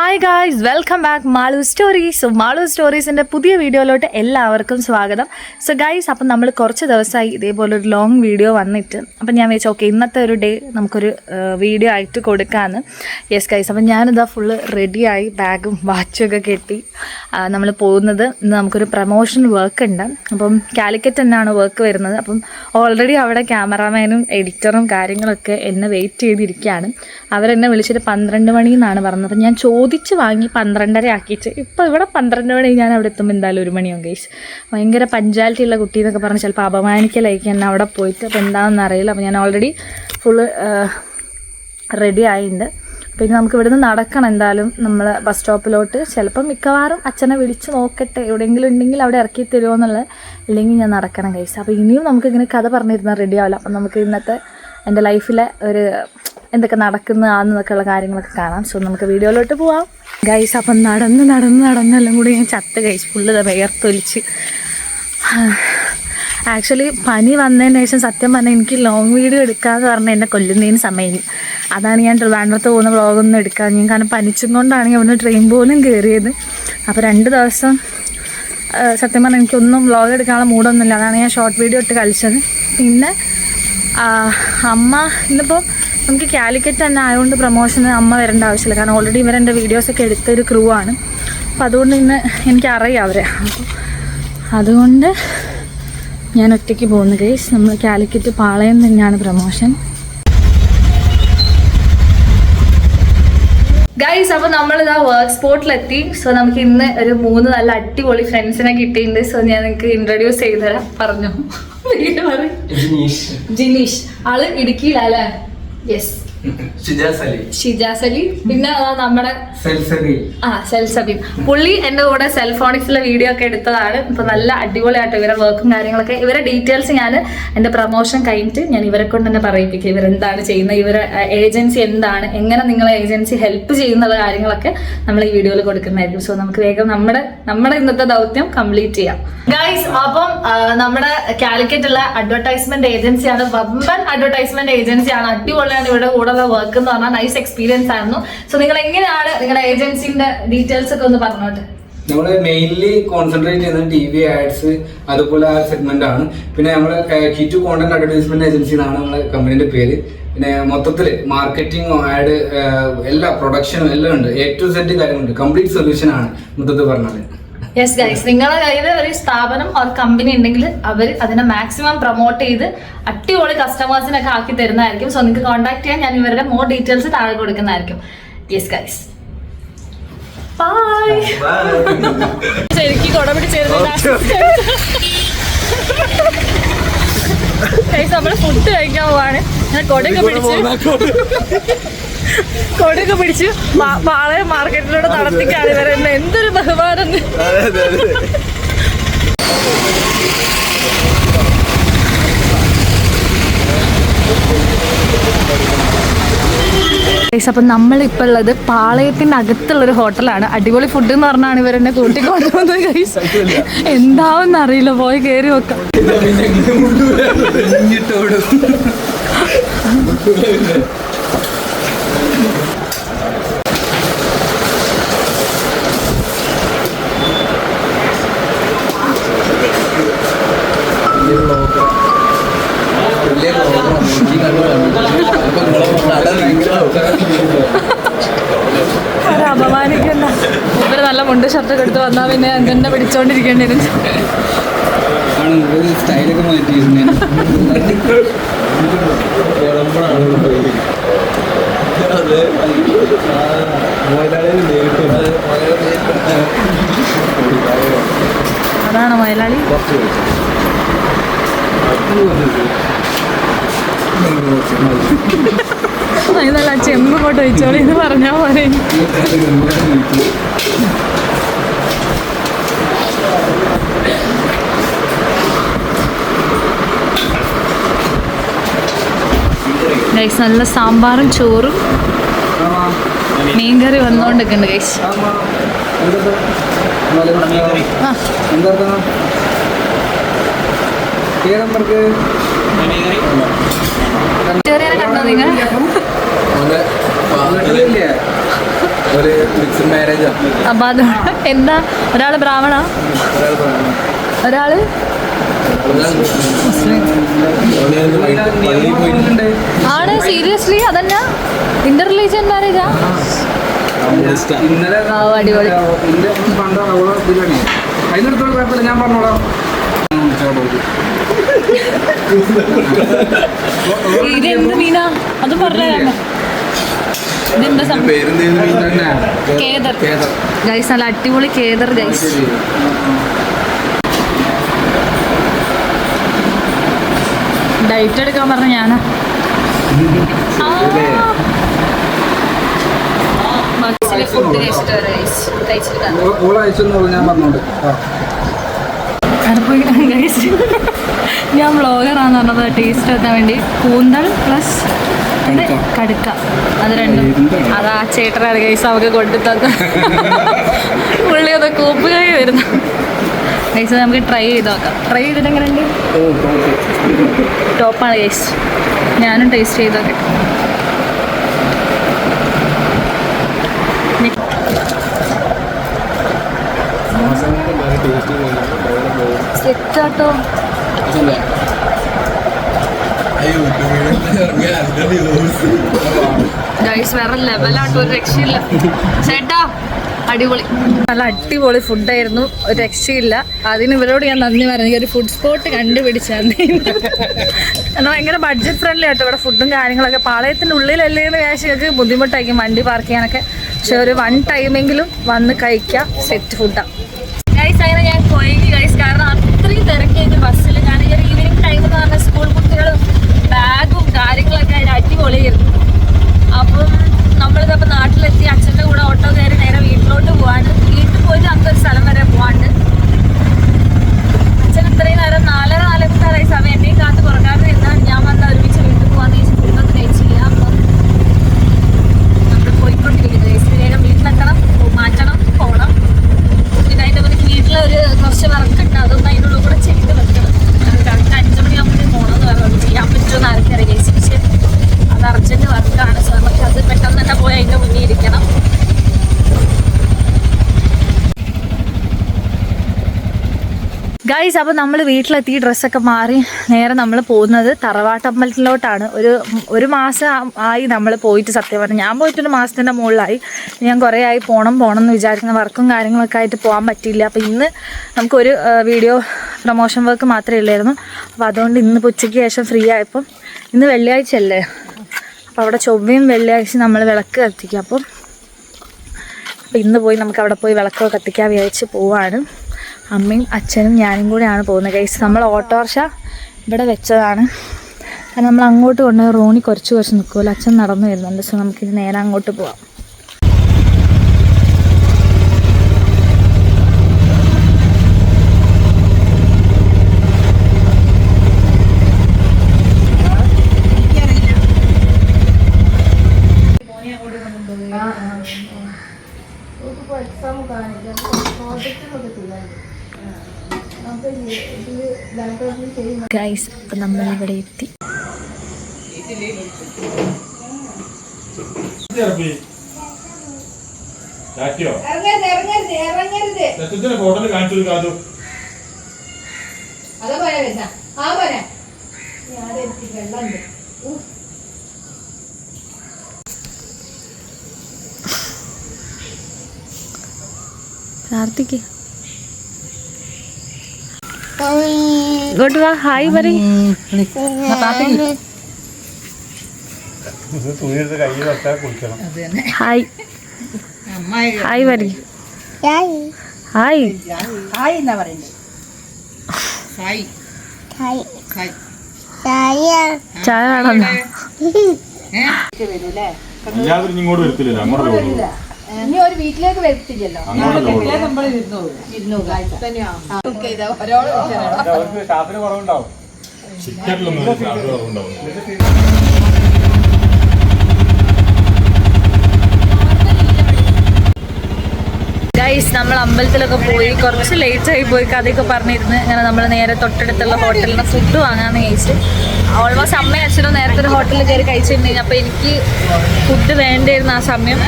Hi guys, welcome back Malu stories. So Malu സ്റ്റോറീസിൻ്റെ പുതിയ വീഡിയോയിലോട്ട് എല്ലാവർക്കും സ്വാഗതം. സോ ഗായ്സ്, അപ്പം നമ്മൾ കുറച്ച് ദിവസമായി ഇതേപോലൊരു ലോങ് വീഡിയോ വന്നിട്ട് അപ്പം ഞാൻ വിചാരിച്ചു ഓക്കെ ഇന്നത്തെ ഒരു ഡേ നമുക്കൊരു വീഡിയോ ആയിട്ട് കൊടുക്കാമെന്ന്. യെസ് ഗായ്സ്, അപ്പം ഞാനിതാ ഫുള്ള് റെഡിയായി ബാഗും വാച്ചും ഒക്കെ കെട്ടി നമ്മൾ പോകുന്നത്. ഇന്ന് നമുക്കൊരു പ്രമോഷൻ വർക്ക് ഉണ്ട്. അപ്പം കാലിക്കറ്റ് തന്നെയാണ് വർക്ക് വരുന്നത്. അപ്പം ഓൾറെഡി അവിടെ ക്യാമറാമാനും എഡിറ്ററും കാര്യങ്ങളൊക്കെ എന്നെ വെയിറ്റ് ചെയ്തിരിക്കുകയാണ്. അവരെന്നെ വിളിച്ചിട്ട് 12 മണി എന്നാണ് പറഞ്ഞത്. അപ്പം ഞാൻ ചോദിച്ച് വാങ്ങി 12:30 ആക്കിയിട്ട് ഇപ്പോൾ ഇവിടെ 12 മണി ഞാൻ അവിടെ എത്തുമ്പോൾ എന്തായാലും 1 മണിയാവും ഗൈസ്. ഭയങ്കര പഞ്ച്വാലിറ്റി ഉള്ള കുട്ടി എന്നൊക്കെ പറഞ്ഞ് ചിലപ്പോൾ അപമാനിക്കലായിരിക്കും എന്നെ അവിടെ പോയിട്ട്. അപ്പോൾ എന്താണെന്ന് അറിയില്ല. അപ്പോൾ ഞാൻ ഓൾറെഡി ഫുള്ള് റെഡി ആയിട്ടുണ്ട്. പിന്നെ നമുക്ക് ഇവിടുന്ന് നടക്കണം എന്തായാലും നമ്മൾ ബസ് സ്റ്റോപ്പിലോട്ട്. ചിലപ്പം മിക്കവാറും അച്ഛനെ വിളിച്ച് നോക്കട്ടെ, എവിടെയെങ്കിലും ഉണ്ടെങ്കിൽ അവിടെ ഇറക്കി തരുമോ എന്നുള്ളത്. ഇല്ലെങ്കിൽ ഞാൻ നടക്കണം ഗൈസ്. അപ്പോൾ ഇനിയും നമുക്കിങ്ങനെ കഥ പറഞ്ഞിരുന്നാൽ റെഡി ആവില്ല. അപ്പം നമുക്ക് ഇന്നത്തെ എൻ്റെ ലൈഫിലെ ഒരു എന്തൊക്കെ നടക്കുന്നതാണെന്നൊക്കെയുള്ള കാര്യങ്ങളൊക്കെ കാണാം. സോ നമുക്ക് വീഡിയോയിലോട്ട് പോവാം ഗൈസ്. അപ്പം നടന്നെല്ലാം കൂടി ഞാൻ ചത്ത് ഗൈസ്. ഫുള്ള് വിയർത്തൊലിച്ച്. ആക്ച്വലി പനി വന്നതിന് ശേഷം സത്യം പറഞ്ഞാൽ എനിക്ക് ലോങ് വീഡിയോ എടുക്കാമെന്ന് പറഞ്ഞാൽ എന്നെ കൊല്ലുന്നതിന് സമയം. അതാണ് ഞാൻ ട്രിവാൻഡ്രത്ത് പോകുന്ന വ്ളോഗൊന്നും എടുക്കാൻ. ഞാൻ കാരണം പനിച്ചും കൊണ്ടാണ് അവിടുന്ന് ട്രെയിൻ പോലും കയറിയത്. അപ്പോൾ 2 ദിവസം സത്യം പറഞ്ഞാൽ എനിക്കൊന്നും വ്ളോഗ് എടുക്കാനുള്ള മൂടൊന്നുമില്ല. അതാണ് ഞാൻ ഷോർട്ട് വീഡിയോ ഇട്ട് കളിച്ചത്. പിന്നെ അമ്മ ഇന്നിപ്പോൾ നമുക്ക് കാലിക്കറ്റ് തന്നെ ആയതുകൊണ്ട് പ്രൊമോഷന് അമ്മ വരേണ്ട ആവശ്യമില്ല. കാരണം ഓൾറെഡി ഇവരെൻ്റെ വീഡിയോസൊക്കെ എടുത്തൊരു ക്രൂ ആണ്. അപ്പോൾ അതുകൊണ്ട് ഇന്ന് എനിക്കറിയാം അവരെ. അപ്പോൾ അതുകൊണ്ട് ഞാൻ ഒറ്റയ്ക്ക് പോകുന്നു ഗൈസ്. നമ്മൾ കാലിക്കറ്റ് പാളയം തന്നെയാണ് പ്രൊമോഷൻ ഗൈസ്. അപ്പോൾ നമ്മളിതാ വർക്ക് സ്പോട്ടിലെത്തി. സോ നമുക്ക് ഇന്ന് ഒരു 3 നല്ല അടിപൊളി ഫ്രണ്ട്സിനെ കിട്ടിയിട്ടുണ്ട്. സോ ഞാൻ നിങ്ങൾക്ക് ഇൻട്രൊഡ്യൂസ് ചെയ്ത് തരാം. പറഞ്ഞു ജിനീഷ്, ആള് ഇടുക്കിയിലല്ലേ? യെസ്, ഷിജാസ് അലി. പിന്നെ നമ്മുടെ സെൽസബീൻ. പുള്ളി എൻ്റെ കൂടെ സെൽഫോണിക്സിലെ വീഡിയോ ഒക്കെ എടുത്തതാണ്. ഇപ്പൊ നല്ല അടിപൊളിയായിട്ട് ഇവരുടെ വർക്കും കാര്യങ്ങളൊക്കെ. ഇവരുടെ ഡീറ്റെയിൽസ് ഞാൻ എൻ്റെ പ്രൊമോഷൻ കഴിഞ്ഞിട്ട് ഞാൻ ഇവരെ കൊണ്ട് തന്നെ പറയിപ്പിക്കുക. ഇവരെന്താണ് ചെയ്യുന്നത്, ഇവരെ ഏജൻസി എന്താണ്, എങ്ങനെ നിങ്ങളെ ഏജൻസി ഹെൽപ്പ് ചെയ്യുന്ന കാര്യങ്ങളൊക്കെ നമ്മൾ ഈ വീഡിയോയിൽ കൊടുക്കുന്നതായിരിക്കും. സോ നമുക്ക് വേഗം നമ്മുടെ ഇന്നത്തെ ദൗത്യം കംപ്ലീറ്റ് ചെയ്യാം ഗൈസ്. അപ്പം നമ്മുടെ കാലിക്കറ്റുള്ള അഡ്വർടൈസ്മെന്റ് ഏജൻസിയാണ്. വമ്പൻ അഡ്വർടൈസ്മെന്റ് ഏജൻസിയാണ്. അടിപൊളിയാണ് ഇവരുടെ കൂടെ വർക്ക് എന്ന് പറഞ്ഞാൽ. നൈസ് എക്സ്പീരിയൻസ് ആയിരുന്നു. സോ നിങ്ങൾ എങ്ങനെയാണ് നിങ്ങളുടെ ഏജൻസിന്റെ ഡീറ്റെയിൽസ് ഒക്കെ ഒന്ന് പറഞ്ഞോട്ടെ. നമ്മള് മെയിൻലി കോൺസെൻട്രേറ്റ് ചെയ്യുന്നത് TV ആഡ്സ് അതുപോലെ ആ സെഗ്മെന്റ് ആണ്. പിന്നെ നമ്മള് K2 കോണ്ടന്റ് അഡ്വർടൈസ്മെന്റ് ഏജൻസി എന്നാണ് നമ്മുടെ കമ്പനിയുടെ പേര്. പിന്നെ മൊത്തത്തില് മാർക്കറ്റിംഗ്, ആഡ്, എല്ലാ പ്രൊഡക്ഷനും എല്ലാം ഉണ്ട്. A to Z കാര്യങ്ങളുണ്ട്. കംപ്ലീറ്റ് സൊല്യൂഷൻ ആണ് മൊത്തത്തിൽ പറഞ്ഞാല്. യെസ് ഗൈസ്, നിങ്ങളുടെ കയ്യിൽ ഒരു സ്ഥാപനം ഒരു കമ്പനി ഉണ്ടെങ്കിൽ അവർ അതിനെ മാക്സിമം പ്രൊമോട്ട് ചെയ്ത് അടിപൊളി കസ്റ്റമേഴ്സിനൊക്കെ ആക്കി തരുന്നതായിരിക്കും. സോ നിങ്ങൾക്ക് കോൺടാക്ട് ചെയ്യാൻ ഞാൻ ഇവരുടെ മോർ ഡീറ്റെയിൽസ് താഴെ കൊടുക്കുന്നതായിരിക്കും. Yes guys, bye. ശരിക്കും കൊട പിടിച്ചിരുന്നില്ല. നമ്മള് ഫുഡ് കഴിക്കാൻ പോവാണ്. ഞാൻ കൊടയൊക്കെ പിടിച്ച് പാളയം മാർക്കറ്റിലൂടെ നടത്തിക്കാണ് ഇവരെ. എന്തൊരു ബഹുമാനം. അപ്പം നമ്മളിപ്പോൾ ഉള്ളത് പാളയത്തിൻ്റെ അകത്തുള്ളൊരു ഹോട്ടലാണ്. അടിപൊളി ഫുഡ് എന്ന് പറഞ്ഞാണ് ഇവരെന്നെ കൂട്ടിക്കൊണ്ടുപോകുന്നത് ഗൈസ്. എന്താവെന്ന് അറിയില്ല, പോയി കയറി വെക്കാം. അപമാനിക്കണ്ട. ഇവര് നല്ല മുണ്ട് ഷർട്ടൊക്കെ എടുത്ത് വന്നാൽ പിന്നെ അങ്ങനെ പിടിച്ചോണ്ടിരിക്കേണ്ടി വരും. സ്റ്റൈലൊക്കെ മാറ്റി അതാണ് മുതലാളി. ഇതല്ല ചെമ്പ് പോട്ട് വെച്ചോളി എന്ന് പറഞ്ഞാൽ പോലെ. ഗൈസ്, നല്ല സാമ്പാറും ചോറും മീൻകറി വന്നോണ്ടിരിക്കുന്നുണ്ട് ഗൈസ്. കണ്ടോ നിങ്ങൾ? ഒരു മിക്സ്ഡ് മാരേജാണ്. അപ്പൊ അത് എന്താ, ഒരാള് ബ്രാഹ്മണ, ഒരാള് മുസ്ലിം ആണ്. സീരിയസ്ലി അതന്നെ ഇന്റർ റിലീജിയൻ മാരേജാ? അടിപൊളി. അതിനടുത്തോളം കുഴപ്പമില്ല, ഞാൻ പറഞ്ഞോളാം. ഇതെന്ത് മീനാ അത് പറഞ്ഞ? ഇതെന്താ കേദർ ഗൈസ്, നല്ല അടിപൊളി കേദർ ഗൈസ്. ഡയറ്റ് എടുക്കാൻ പറഞ്ഞ ഞാനാ. ഫുഡ് ഞാൻ പറഞ്ഞോണ്ട്. ഞാൻ വ്ളോഗറാന്ന് പറഞ്ഞത് ടേസ്റ്റ് വെക്കാൻ വേണ്ടി കൂന്തൽ പ്ലസ് കടുക്ക, അത് രണ്ടും. അതാ ചേട്ടനാണ് ഗൈസ് അവർക്ക് കൊണ്ടു തന്ന. പുള്ളി അത് കൂപ്പുകായി വരുന്നു ഗൈസ്. നമുക്ക് ട്രൈ ചെയ്ത് നോക്കാം. ട്രൈ ചെയ്തിട്ട് എങ്ങനെയുണ്ട്? ടോപ്പാണ് ഗൈസ്. ഞാനും ടേസ്റ്റ് ചെയ്ത് നോക്കാം. സെറ്റാട്ടോ ഗൈസ്, വേറെ ലെവലാട്ടോ, ഒരു രക്ഷയില്ല ചേട്ടാ. അടിപൊളി, നല്ല അടിപൊളി ഫുഡായിരുന്നു, ഒരു രക്ഷയില്ല. അതിന് ഇവരോട് ഞാൻ നന്ദി പറഞ്ഞു, ഒരു ഫുഡ് സ്പോട്ട് കണ്ടുപിടിച്ചാൽ. എന്നാൽ ഭയങ്കര ബഡ്ജറ്റ് ഫ്രണ്ട്ലി ആട്ടോ ഇവിടെ ഫുഡും കാര്യങ്ങളൊക്കെ. പാളയത്തിൻ്റെ ഉള്ളിലല്ലേ എന്ന് വിചാരിച്ചൊക്കെ ബുദ്ധിമുട്ടായിരിക്കും വണ്ടി പാർക്ക് ചെയ്യാനൊക്കെ. പക്ഷെ ഒരു 1 ടൈമെങ്കിലും വന്ന് കഴിക്കാം, സെറ്റ് ഫുഡാണ് ഗൈസ്. അങ്ങനെ ഞാൻ പോയെങ്കിൽ ഗൈസ്, കാരണം അത്രയും തിരക്കായിട്ട് ബസ്സിൽ. ഞാൻ ഈ ഒരു ഈവനിങ് ടൈം എന്ന് പറഞ്ഞാൽ സ്കൂൾ കുട്ടികളും ബാഗും കാര്യങ്ങളൊക്കെ അതിന് അടിപൊളിയായിരുന്നു. അപ്പം നമ്മളിതപ്പോൾ നാട്ടിലെത്തി അച്ഛൻ്റെ കൂടെ ഓട്ടോ കയറി നേരെ വീട്ടിലോട്ട് പോവാണ്. വീട്ടിൽ പോയിട്ട് നമുക്കൊരു സ്ഥലം വരെ പോവാണ്ട്. അച്ഛൻ ഇത്രയും നേരം 4:45 സമയം എന്നെയും കാത്ത് കുറക്കാതെ എന്നാൽ ഞാൻ വന്ന് ഒരുമിച്ച് വീട്ടിൽ പോകാന്ന് ചോദിച്ചു. ഫുഡൊന്നും കഴിച്ചില്ല. അപ്പം നമ്മൾ പോയിക്കൊണ്ടിരിക്കുന്നത് വേഗം വീട്ടിലെത്തണം, മാറ്റണം, പോകണം. പിന്നെ അതിൻ്റെ മുന്നിൽ വീട്ടിലൊരു കുറച്ച് വർക്കുണ്ട്, അതൊന്നും അതിൻ്റെ ഉള്ളിൽ കൂടെ ചെയ്ത് വെക്കണം. കറക്റ്റ് 5 മണിയാകുമ്പോഴത്തേക്ക് പോകണമെന്ന് പറഞ്ഞത് ചെയ്യാൻ പറ്റുമെന്ന് ആർക്കറിയാം ഗൈസ്. പക്ഷേ അത് അർജൻറ്റ് വർക്കാണ്. സോ നമുക്ക് അത് പെട്ടെന്ന് തന്നെ പോയി അതിൻ്റെ മുന്നിൽ ഇരിക്കണം. ഗൈസ്, അപ്പോൾ നമ്മൾ വീട്ടിലെത്തി ഡ്രസ്സൊക്കെ മാറി നേരെ നമ്മൾ പോകുന്നത് തറവാട്ടമ്പലത്തിലോട്ടാണ്. ഒരു മാസം ആയി നമ്മൾ പോയിട്ട്. സത്യം പറഞ്ഞാൽ ഞാൻ പോയിട്ടൊരു മാസത്തിൻ്റെ മുകളിലായി. ഞാൻ കുറേ ആയി പോകണം എന്ന് വിചാരിക്കുന്ന വർക്കും കാര്യങ്ങളൊക്കെ ആയിട്ട് പോകാൻ പറ്റിയില്ല. അപ്പോൾ ഇന്ന് നമുക്കൊരു വീഡിയോ പ്രൊമോഷൻ വർക്ക് മാത്രമേ ഉള്ളായിരുന്നു. അപ്പോൾ അതുകൊണ്ട് ഇന്ന് ഉച്ചയ്ക്ക് ശേഷം ഫ്രീ ആയപ്പം, ഇന്ന് വെള്ളിയാഴ്ച അല്ലേ, അപ്പോൾ അവിടെ ചൊവ്വയും വെള്ളിയാഴ്ച നമ്മൾ വിളക്ക് കത്തിക്കും. അപ്പോൾ ഇന്ന് പോയി നമുക്ക് അവിടെ പോയി വിളക്ക് കത്തിക്കാൻ വിചാരിച്ച് പോവാണ്. അമ്മയും അച്ഛനും ഞാനും കൂടെയാണ് പോകുന്നത് ഗൈസ്. നമ്മൾ ഓട്ടോറിക്ഷ ഇവിടെ വെച്ചതാണ്. കാരണം നമ്മൾ അങ്ങോട്ട് കൊണ്ടുപോയി റോണി കുറച്ച് നിൽക്കുമല്ലോ. അച്ഛൻ നടന്നു വരുന്നുണ്ട്. സോ നമുക്കിത് നേരെ അങ്ങോട്ട് പോവാം. ഗൈസ്, അപ്പം നമ്മളിവിടെ എത്തി. പ്രാർത്ഥിക്ക്. ഇങ്ങോട്ട് വാ, ഹായ് പറ. ഹായ് ഹായ് പറ. ഹായ് ഹായ് എന്നാ പറയുന്നത്. ഹായ് ഹായ് ചായ വേണമെന്നോ? ഇങ്ങോട്ട് വരത്തില്ലല്ലോ, അങ്ങോട്ട് വരില്ല. ഇനി ഒരു വീട്ടിലേക്ക് വരത്തില്ലല്ലോ. നമ്മൾ സ്റ്റാഫിന് കുറവുണ്ടാവും. ഗൈസ്, ഗൈസ് നമ്മൾ അമ്പലത്തിലൊക്കെ പോയി കുറച്ച് ലേറ്റ് ആയി പോയി കഥയൊക്കെ പറഞ്ഞിരുന്ന് ഇങ്ങനെ നമ്മൾ നേരെ തൊട്ടടുത്തുള്ള ഹോട്ടലിൽ നിന്ന് ഫുഡ് വാങ്ങാമെന്ന് ചോദിച്ചു. ഓൾമോസ്റ്റ് അമ്മയും അച്ഛനും നേരത്തെ ഒരു ഹോട്ടലിൽ കയറി കഴിച്ചിട്ടുണ്ടെങ്കിൽ അപ്പോൾ എനിക്ക് ഫുഡ് വേണ്ടിയിരുന്നു ആ സമയം.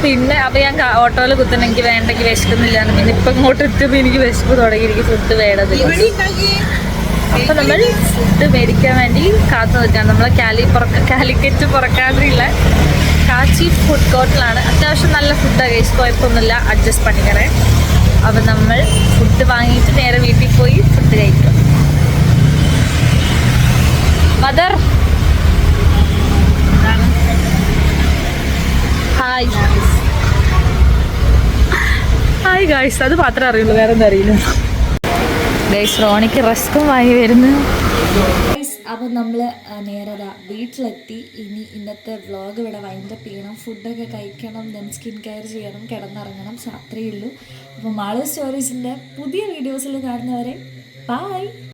പിന്നെ അപ്പോൾ ഞാൻ ഓട്ടോയിൽ കുത്തുന്ന എനിക്ക് വേണ്ടെങ്കിൽ വിശക്കുന്നില്ല. പിന്നെ ഇപ്പം ഇങ്ങോട്ട് എത്തുമ്പോൾ എനിക്ക് വിശപ്പ് തുടങ്ങി, എനിക്ക് ഫുഡ് വേണ്ടതില്ല. അപ്പോൾ നമ്മൾ ഫുഡ് മേടിക്കാൻ വേണ്ടി കാത്തു നിൽക്കാം. നമ്മൾ കാലിക്കറ്റ് പുറക്കാതിരിയുള്ള കാച്ചി ഫുഡ് കോർട്ടിലാണ്. അത്യാവശ്യം നല്ല ഫുഡാണ് കഴിച്ച്, കുഴപ്പമൊന്നുമില്ല, അഡ്ജസ്റ്റ് പണിക്കറേ. അപ്പം നമ്മൾ ഫുഡ് വാങ്ങിയിട്ട് നേരെ വീട്ടിൽ പോയി ഫുഡ് കഴിക്കും. മദർ ഹായ് ഹായ് ഗായ്സ്, അത് മാത്രമേ അറിയുള്ളൂ, വേറെ എന്താ അറിയില്ല. ഗൈസ് റോണിക്ക് റസ്കും വാങ്ങി വരുന്നു. അപ്പോൾ നമ്മൾ നേരെ വീട്ടിലെത്തി. ഇനി ഇന്നത്തെ വ്ളോഗ് ഇവിടെ വൈൻഡപ്പ് ചെയ്യണം, ഫുഡൊക്കെ കഴിക്കണം, ദെൻ സ്കിൻ കെയർ ചെയ്യണം, കിടന്നിറങ്ങണം. അത്രയേ ഉള്ളൂ. അപ്പോൾ മാളു സ്റ്റോറീസിൻ്റെ പുതിയ വീഡിയോസിൽ കാണുന്നവരെ ബൈ.